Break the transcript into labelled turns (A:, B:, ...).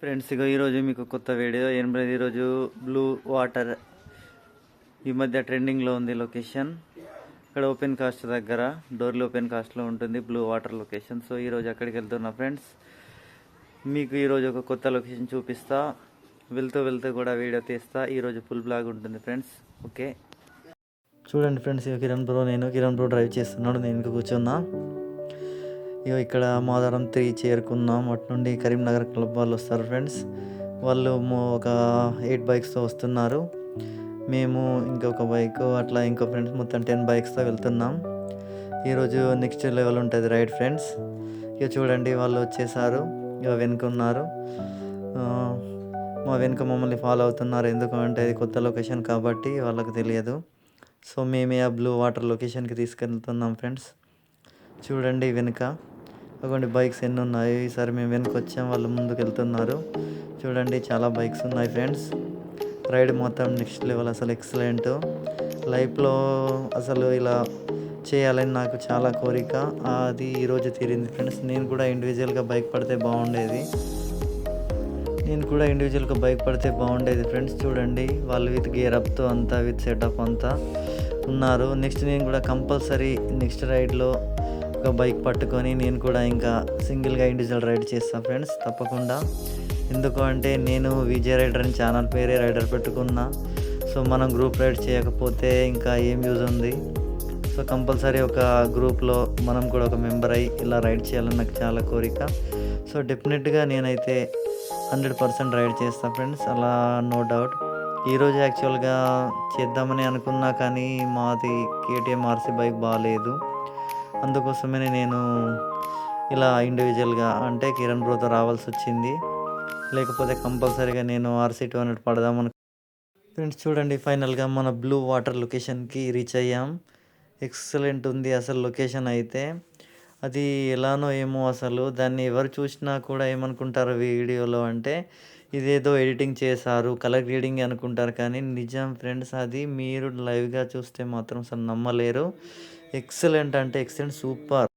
A: Friends ఇగో ఈరోజు మీకు కొత్త వీడియో ఏం లేదు. ఈరోజు బ్లూ వాటర్ ఈ మధ్య ట్రెండింగ్లో ఉంది లొకేషన్. ఇక్కడ ఓపెన్ కాస్ట్ దగ్గర డోర్లు ఓపెన్ కాస్ట్లో ఉంటుంది బ్లూ వాటర్ లొకేషన్. సో ఈరోజు అక్కడికి వెళ్తున్నా ఫ్రెండ్స్. మీకు ఈరోజు ఒక కొత్త లొకేషన్ చూపిస్తా, వెళ్తూ కూడా వీడియో తీస్తా. ఈరోజు ఫుల్ బ్లాగ్ ఉంటుంది ఫ్రెండ్స్. ఓకే చూడండి ఫ్రెండ్స్, ఇక కిరణ్ బ్రో డ్రైవ్ చేస్తున్నాడు, నేను ఇంకా కూర్చున్నా. ఇక ఇక్కడ మాదారం 3 చేరుకున్నాం. అటు నుండి కరీంనగర్ క్లబ్ వాళ్ళు వస్తారు ఫ్రెండ్స్. వాళ్ళు ఒక 8 బైక్స్తో వస్తున్నారు. మేము ఇంకొక బైక్ అట్లా ఇంకో ఫ్రెండ్స్ మొత్తం 10 బైక్స్తో వెళ్తున్నాం. ఈరోజు నెక్స్ట్ లెవెల్ ఉంటుంది రైడ్ ఫ్రెండ్స్. ఇక చూడండి వాళ్ళు వచ్చేసారు, ఇక వెనుకున్నారు. మా వెనుక మమ్మల్ని ఫాలో అవుతున్నారు. ఎందుకంటే అది కొత్త లొకేషన్ కాబట్టి వాళ్ళకి తెలియదు. సో మేమే ఆ బ్లూ వాటర్ లొకేషన్కి తీసుకెళ్తున్నాం ఫ్రెండ్స్. చూడండి వెనుక అటువంటి బైక్స్ ఎన్ని ఉన్నాయి. ఈసారి మేము వెనక్కి వచ్చాం, వాళ్ళు ముందుకు వెళ్తున్నారు. చూడండి చాలా బైక్స్ ఉన్నాయి ఫ్రెండ్స్. రైడ్ మొత్తం నెక్స్ట్ లెవెల్, అసలు ఎక్సలెంట్. లైఫ్లో అసలు ఇలా చేయాలని నాకు చాలా కోరిక, అది ఈరోజు తీరింది ఫ్రెండ్స్. నేను కూడా ఇండివిజువల్గా బైక్ పడితే బాగుండేది ఫ్రెండ్స్. చూడండి వాళ్ళు విత్ గేర్ అప్తో అంతా, విత్ సెటప్ అంతా ఉన్నారు. నెక్స్ట్ నేను కూడా కంపల్సరీ నెక్స్ట్ రైడ్లో ఒక బైక్ పట్టుకొని నేను కూడా ఇంకా సింగిల్గా ఇండివిజువల్ రైడ్ చేస్తాను ఫ్రెండ్స్, తప్పకుండా. ఎందుకు అంటే నేను విజయ్ రైడర్ అని ఛానల్ పేరే రైడర్ పెట్టుకున్నా. సో మనం గ్రూప్ రైడ్ చేయకపోతే ఇంకా ఏం యూజ్ ఉంది. సో కంపల్సరీ ఒక గ్రూప్లో మనం కూడా ఒక మెంబర్ అయ్యి ఇలా రైడ్ చేయాలని నాకు చాలా కోరిక. సో డెఫినెట్గా నేనైతే 100% రైడ్ చేస్తాను ఫ్రెండ్స్, అలా నో డౌట్. ఈరోజు యాక్చువల్గా చేద్దామని అనుకున్నా, కానీ మాది KTM RC బైక్ బాగాలేదు. అందుకోసమే నేను ఇలా ఇండివిజువల్గా అంటే కిరణ్ బ్రోతో రావాల్సి వచ్చింది. లేకపోతే కంపల్సరీగా నేను RC 200 పడదామని. ఫ్రెండ్స్ చూడండి, ఫైనల్గా మన బ్లూ వాటర్ లొకేషన్కి రీచ్ అయ్యాం. ఎక్సలెంట్ ఉంది అసలు లొకేషన్ అయితే. అది ఎలానో ఏమో, అసలు దాన్ని ఎవరు చూసినా కూడా ఏమనుకుంటారు వీడియోలో అంటే ఇదేదో ఎడిటింగ్ చేశారు, కలర్ గ్రేడింగ్ అనుకుంటారు. కానీ నిజం ఫ్రెండ్స్, అది మీరు లైవ్గా చూస్తే మాత్రం అసలు నమ్మలేరు. ఎక్సలెంట్ అంటే ఎక్సలెంట్, సూపర్.